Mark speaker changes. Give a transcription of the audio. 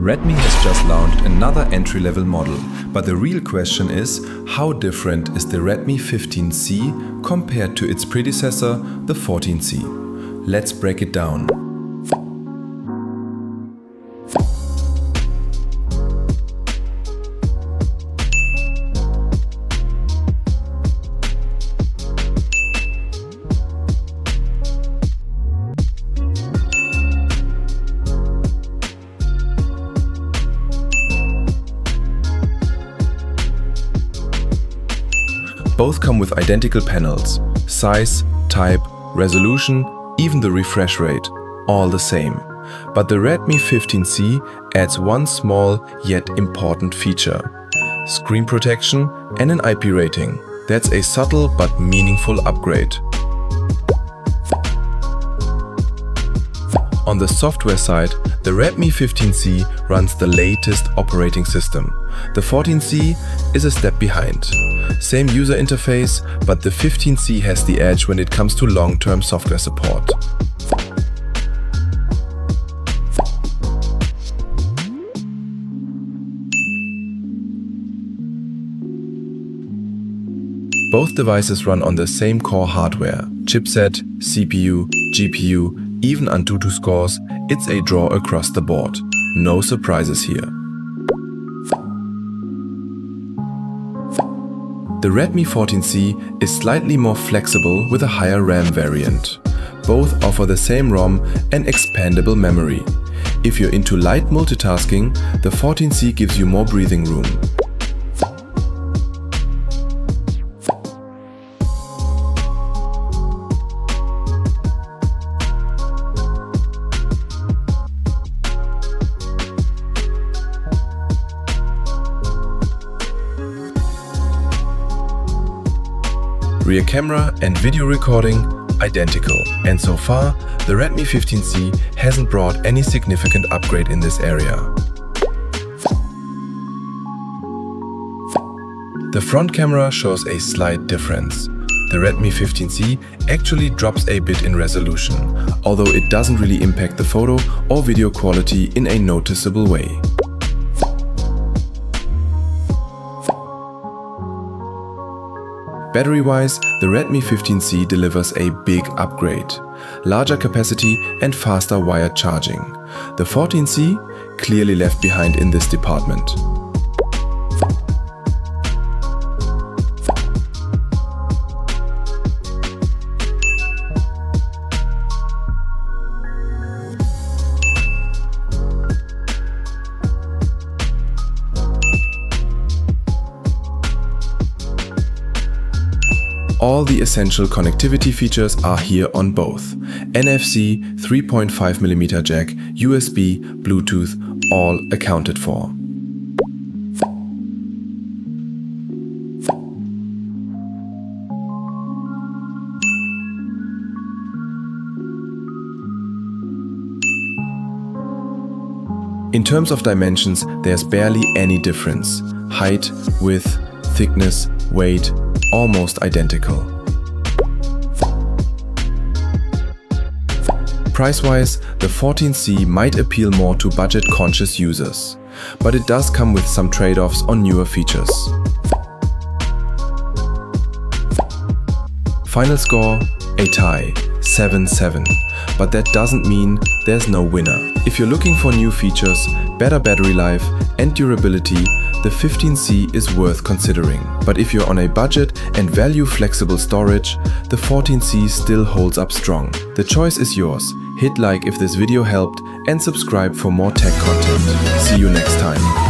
Speaker 1: Redmi has just launched another entry-level model, but the real question is, how different is the Redmi 15C compared to its predecessor, the 14C? Let's break it down. Both come with identical panels, size, type, resolution, even the refresh rate, all the same. But the Redmi 15C adds one small yet important feature: screen protection and an IP rating. That's a subtle but meaningful upgrade. On the software side, the Redmi 15C runs the latest operating system. The 14C is a step behind. Same user interface, but the 15C has the edge when it comes to long-term software support. Both devices run on the same core hardware: chipset, CPU, GPU, even Antutu scores. It's a draw across the board. No surprises here. The Redmi 14C is slightly more flexible with a higher RAM variant. Both offer the same ROM and expandable memory. If you're into light multitasking, the 14C gives you more breathing room. Rear camera and video recording identical, and so far the Redmi 15C hasn't brought any significant upgrade in this area. The front camera shows a slight difference. The Redmi 15C actually drops a bit in resolution, although it doesn't really impact the photo or video quality in a noticeable way. Battery-wise, the Redmi 15C delivers a big upgrade: larger capacity and faster wired charging. The 14C clearly left behind in this department. All the essential connectivity features are here on both: NFC, 3.5mm jack, USB, Bluetooth, all accounted for. In terms of dimensions, there's barely any difference. Height, width, thickness, weight, almost identical. Price-wise, the 14C might appeal more to budget-conscious users, but it does come with some trade-offs on newer features. Final score: a tie, 7-7. But that doesn't mean there's no winner. If you're looking for new features, better battery life and durability, the 15C is worth considering. But if you're on a budget and value flexible storage, the 14C still holds up strong. The choice is yours. Hit like if this video helped and subscribe for more tech content. See you next time.